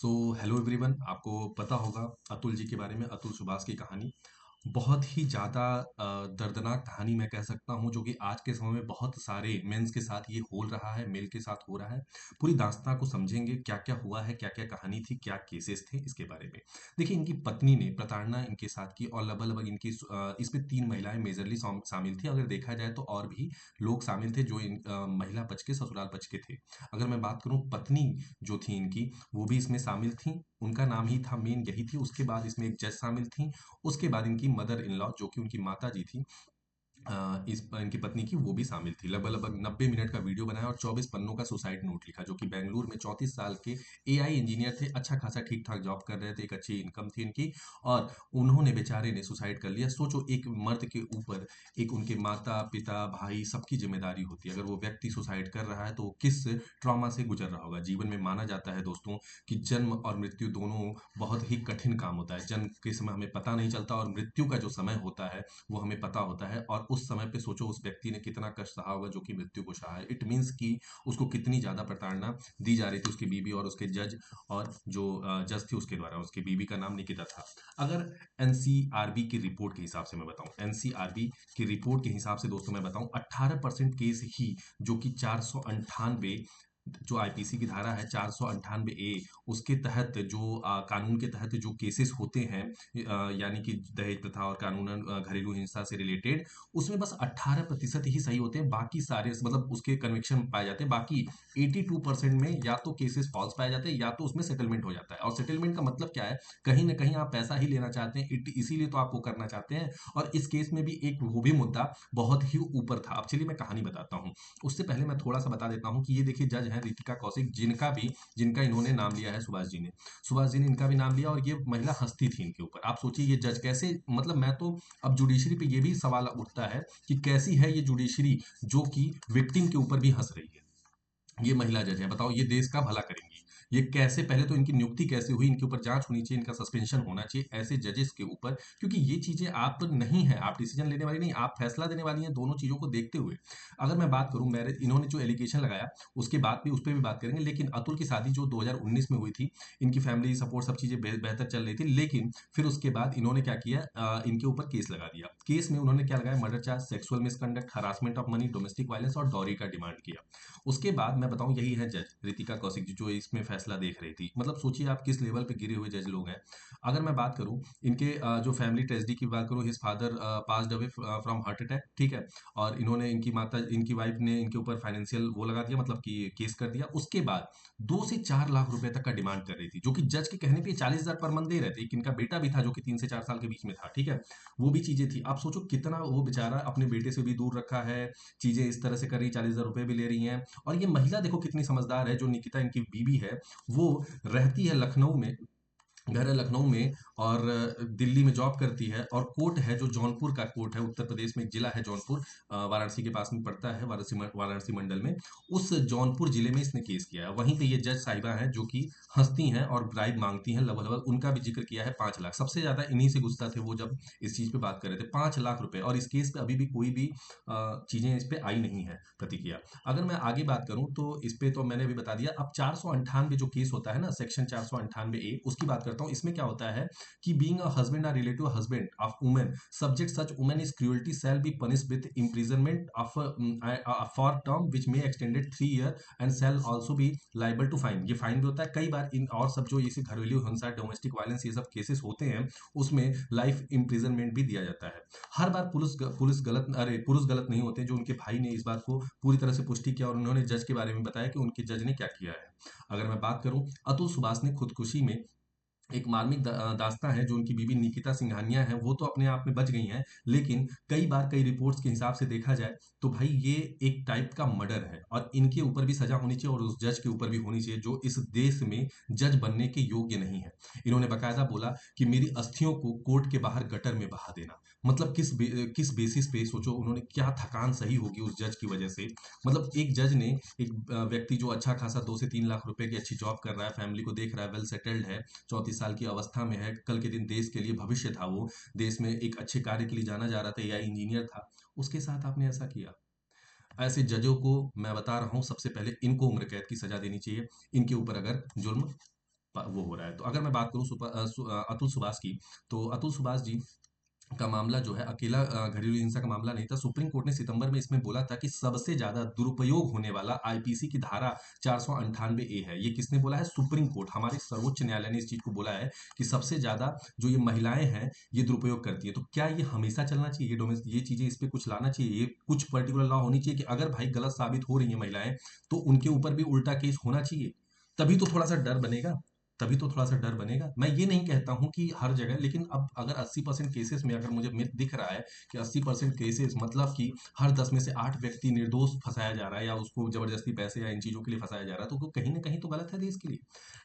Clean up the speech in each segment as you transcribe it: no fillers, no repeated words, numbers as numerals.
So hello everyone, आपको पता होगा अतुल जी के बारे में, अतुल सुभाष की कहानी बहुत ही ज़्यादा दर्दनाक कहानी मैं कह सकता हूँ, जो कि आज के समय में बहुत सारे मेंस के साथ ये हो रहा है, मेल के साथ हो रहा है। पूरी दास्तां को समझेंगे, क्या क्या हुआ है, क्या क्या कहानी थी, क्या केसेस थे इसके बारे में। देखिए, इनकी पत्नी ने प्रताड़ना इनके साथ की और लगभग लगभग इसमें तीन महिलाएं मेजरली शामिल थी। अगर देखा जाए तो और भी लोग शामिल थे जो महिला पक्ष के, ससुराल पक्ष के थे। अगर मैं बात करूँ, पत्नी जो थी इनकी, वो भी इसमें शामिल थी। उनका नाम ही था, मेन यही थी। उसके बाद इसमें एक जज शामिल थी। उसके बाद इनकी मदर इन लॉ, जो कि उनकी माता जी थी, इस इनकी पत्नी की, वो भी शामिल थी। लगभग लगभग 90 मिनट का वीडियो बनाया और 24 पन्नों का सुसाइड नोट लिखा। जो कि बेंगलुरु में 34 साल के एआई इंजीनियर थे, अच्छा खासा ठीक ठाक जॉब कर रहे थे, एक अच्छी इनकम थी इनकी। और उन्होंने, बेचारे ने, सुसाइड कर लिया। सोचो, एक मर्द के ऊपर एक उनके माता पिता भाई सबकी जिम्मेदारी होती है। अगर वो व्यक्ति सुसाइड कर रहा है तो वो किस ट्रॉमा से गुजर रहा होगा। जीवन में माना जाता है दोस्तों कि जन्म और मृत्यु दोनों बहुत ही कठिन काम होता है। जन्म के समय हमें पता नहीं चलता और मृत्यु का जो समय होता है वो हमें पता होता है। और उस समय पे सोचो उस व्यक्ति ने कितना कष्ट सहा होगा जो कि मृत्यु को सहा है। इट मीन्स कि उसको कितनी ज़्यादा प्रताड़ना दी जा रही थी उसकी बीवी और उसके जज, और जो जज थी उसके द्वारा। उसकी बीवी का नाम निकिता था। अगर एनसीआरबी की रिपोर्ट के हिसाब से मैं बताऊं, एनसीआरबी की रिपोर्ट के हिसाब से दोस्तों मैं बताऊं, 18% केस ही, जो कि 498, जो आईपीसी की धारा है 498 ए, उसके तहत जो कानून के तहत जो केसेस होते हैं, यानी कि दहेज प्रथा और कानूनन घरेलू हिंसा से रिलेटेड, उसमें बस 18% ही सही होते हैं। बाकी सारे, मतलब उसके कन्विक्शन पाए जाते हैं। बाकी 82% में या तो केसेस फॉल्स पाए जाते हैं या तो उसमें सेटलमेंट हो जाता है। और सेटलमेंट का मतलब क्या है? कहीं ना कहीं आप पैसा ही लेना चाहते हैं, इसीलिए तो आप वो करना चाहते हैं। और इस केस में भी एक वो भी मुद्दा बहुत ही ऊपर था। अब चलिए मैं कहानी बताता हूँ। उससे पहले मैं थोड़ा सा बता देता हूँ कि ये देखिए जज हैं रितिका कौशिक, जिनका इन्होंने नाम लिया है सुभाष जी ने इनका भी नाम लिया। और ये महिला हंसती थी इनके ऊपर। आप सोचिए ये जज कैसे, मतलब मैं तो, अब जुडिशरी पे ये भी सवाल उठता है कि कैसी है ये जुडिशरी जो कि विक्टिम के ऊपर भी हंस रही है। ये महिला जज है, बताओ ये देश का भला करेंगी? ये कैसे, पहले तो इनकी नियुक्ति कैसे हुई? इनके ऊपर जांच होनी चाहिए, इनका सस्पेंशन होना चाहिए ऐसे जजेस के ऊपर। क्योंकि ये चीजें आप नहीं है, आप डिसीजन लेने वाली नहीं, आप फैसला देने वाली हैं दोनों चीजों को देखते हुए। अगर मैं बात करूं, मैरिज, इन्होंने जो एलिगेशन लगाया उसके बाद भी, उस पर भी बात करेंगे। लेकिन अतुल की शादी जो 2019 में हुई थी, इनकी फैमिली सपोर्ट सब चीजें बेहतर चल रही थी। लेकिन फिर उसके बाद इन्होंने क्या किया, इनके ऊपर केस लगा दिया। केस में उन्होंने क्या लगाया? Murder charge, sexual misconduct, harassment of money, domestic violence और डॉरी का डिमांड किया। उसके बाद मैं बताऊं, यही है जज रितिका कौशिक जी जो इसमें फैसला देख रही थी। मतलब सोचिए आप किस लेवल पे गिरे हुए जज लोग हैं। अगर मैं बात करूं इनके जो फैमिली ट्रेजेडी की बात करूं, his father passed away from heart attack, ठीक है। और इन्होंने, इनकी वाइफ ने इनके ऊपर फाइनेंशियल वो लगा दिया, मतलब कि केस कर दिया। उसके बाद 2 से 4 लाख रुपए तक का डिमांड कर रही थी, जो कि जज के कहने पे 40,000 पर मंथ दे रहे थे। इनका बेटा भी था जो कि 3 से 4 साल के बीच में था, ठीक है। वो भी चीजें थी। आप सोचो कितना वो बेचारा अपने बेटे से भी दूर रखा है, चीजें इस तरह से कर रही, 40,000 रुपए भी ले रही हैं। और ये महिला देखो कितनी समझदार है, जो निकिता इनकी बीवी है। वो रहती है लखनऊ में, घर है लखनऊ में, और दिल्ली में जॉब करती है। और कोर्ट है जो जौनपुर का कोर्ट है, उत्तर प्रदेश में एक जिला है जौनपुर, वाराणसी के पास में पड़ता है, वाराणसी मंडल में। उस जौनपुर जिले में इसने केस किया है। वहीं पे ये जज साहिबा हैं जो कि हंसती हैं और ब्राइब मांगती हैं, लगभग उनका भी जिक्र किया है 5 लाख। सबसे ज्यादा इन्हीं से गुस्सा थे वो जब इस चीज पे बात कर रहे थे, 5 लाख रुपए। और इस केस पे अभी भी कोई भी चीजें इस पे आई नहीं है, प्रतिक्रिया। अगर मैं आगे बात करूं तो इस पे तो मैंने अभी बता दिया। अब 498 जो केस होता है ना, सेक्शन 498 ए, उसकी बात करता हूं। इसमें क्या होता है कि बीइंग अ हस्बैंड और relative husband of women subject such women is cruelty shall be punished with imprisonment of for term which may extended 3 year and shall also be liable to fine. ये fine भी होता है कई बार इन, और सब जो इसे घरेलू हिंसा, डोमेस्टिक वायलेंस, ये सब केसेस होते हैं, उसमें लाइफ इम्प्रिजनमेंट भी दिया जाता है। हर बार पुरुष गलत नहीं होते। जो उनके भाई ने इस बात को पूरी तरह से पुष्टि किया और उन्होंने जज के बारे में बताया कि उनके जज ने क्या किया है। अगर मैं बात करूं, अतुल सुभाष ने खुदकुशी में, एक मार्मिक दास्तां है जो उनकी बीवी निकिता सिंघानिया है, वो तो अपने आप में बच गई हैं। लेकिन कई बार, कई रिपोर्ट्स के हिसाब से देखा जाए तो भाई ये एक टाइप का मर्डर है और इनके ऊपर भी सजा होनी चाहिए और उस जज के ऊपर भी होनी चाहिए जो इस देश में जज बनने के योग्य नहीं है। इन्होंने बकायदा बोला कि मेरी अस्थियों को कोर्ट के बाहर गटर में बहा देना। मतलब किस बेसिस पे, सोचो उन्होंने क्या थकान सही होगी उस जज की वजह से। मतलब एक जज ने, एक व्यक्ति जो अच्छा खासा 2 से 3 लाख रुपए की अच्छी जॉब कर रहा है, फैमिली को देख रहा है, वेल सेटल्ड है, 34 साल की अवस्था में है, कल के दिन देश के लिए भविष्य था, वो देश में एक अच्छे कार्य के लिए जाना जा रहा था, एआई इंजीनियर था, उसके साथ आपने ऐसा किया। ऐसे जजों को मैं बता रहा हूं, सबसे पहले इनको उम्र कैद की सजा देनी चाहिए, इनके ऊपर अगर जुल्म वो हो रहा है। तो अगर मैं बात करूँ अतुल सुभाष की, तो अतुल सुभाष जी का मामला जो है अकेला घरेलू हिंसा का मामला नहीं था। सुप्रीम कोर्ट ने सितंबर में इसमें बोला था कि सबसे ज्यादा दुरुपयोग होने वाला आईपीसी की धारा 498 ए है। ये किसने बोला है? सुप्रीम कोर्ट, हमारे सर्वोच्च न्यायालय ने इस चीज को बोला है कि सबसे ज्यादा जो ये महिलाएं हैं ये दुरुपयोग करती है। तो क्या ये हमेशा चलना चाहिए? ये चीजें इस पे कुछ लाना चाहिए, ये कुछ पर्टिकुलर लॉ होनी चाहिए कि अगर भाई गलत साबित हो रही है महिलाएं तो उनके ऊपर भी उल्टा केस होना चाहिए। तभी तो थोड़ा सा डर बनेगा, तभी तो थोड़ा सा डर बनेगा। मैं ये नहीं कहता हूं कि हर जगह, लेकिन अब अगर 80% केसेस में अगर मुझे दिख रहा है कि 80% केसेस मतलब कि हर 10 में से 8 व्यक्ति निर्दोष फंसाया जा रहा है या उसको जबरदस्ती पैसे या इन चीजों के लिए फंसाया जा रहा है, तो कहीं ना कहीं तो गलत है देश के लिए।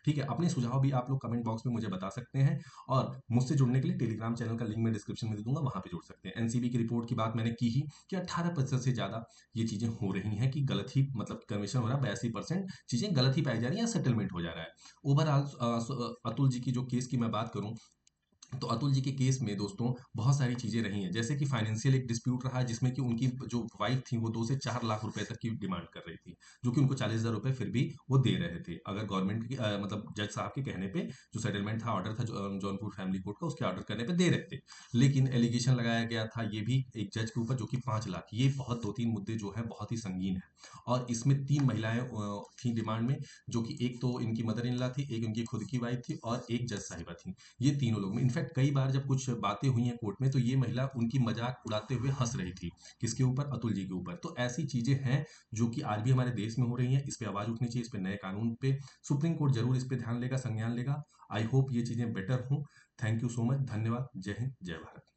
ठीक है, अपने सुझाव भी आप लोग कमेंट बॉक्स में मुझे बता सकते हैं, और मुझसे जुड़ने के लिए टेलीग्राम चैनल का लिंक मैं डिस्क्रिप्शन में दे दूंगा, वहां पे जुड़ सकते हैं। एनसीबी की रिपोर्ट की बात मैंने की ही कि 18% से ज्यादा ये चीजें हो रही हैं कि गलत ही मतलब कमीशन हो रहा है, 82% चीजें गलत ही पाई जा रही है या सेटलमेंट हो जा रहा है। ओवरऑल अतुल जी की जो केस की मैं बात करूं, तो अतुल जी के केस में दोस्तों बहुत सारी चीजें रही हैं, जैसे कि फाइनेंशियल एक डिस्प्यूट रहा है जिसमें कि उनकी जो वाइफ थी वो 2 से 4 लाख रुपए तक की डिमांड कर रही थी, जो कि उनको 40,000 रुपए फिर भी वो दे रहे थे, अगर गवर्नमेंट की मतलब जज साहब के कहने पे जो सेटलमेंट था, ऑर्डर था जौनपुर फैमिली कोर्ट का, उसके ऑर्डर करने पे दे रहे थे। लेकिन एलिगेशन लगाया गया था ये भी एक जज के ऊपर, जो कि 5 लाख, ये बहुत 2-3 मुद्दे जो है बहुत ही संगीन है। और इसमें 3 महिलाएं थी डिमांड में, जो कि एक तो इनकी मदर इन लॉ थी, एक इनकी खुद की वाइफ थी, और एक जज साहिबा थी। ये तीनों लोग में इनफैक्ट कई बार जब कुछ बातें हुई हैं कोर्ट में, तो ये महिला उनकी मजाक उड़ाते हुए हंस रही थी। किसके ऊपर? अतुल जी के ऊपर। तो ऐसी चीजें हैं जो कि आज भी हमारे देश में हो रही हैं, इस पे आवाज उठनी चाहिए, इस पे नए कानून पे सुप्रीम कोर्ट जरूर इस पे ध्यान लेगा, संज्ञान लेगा। आई होप ये चीजें बेटर हों। थैंक यू सो मच, धन्यवाद, जय हिंद, जय भारत।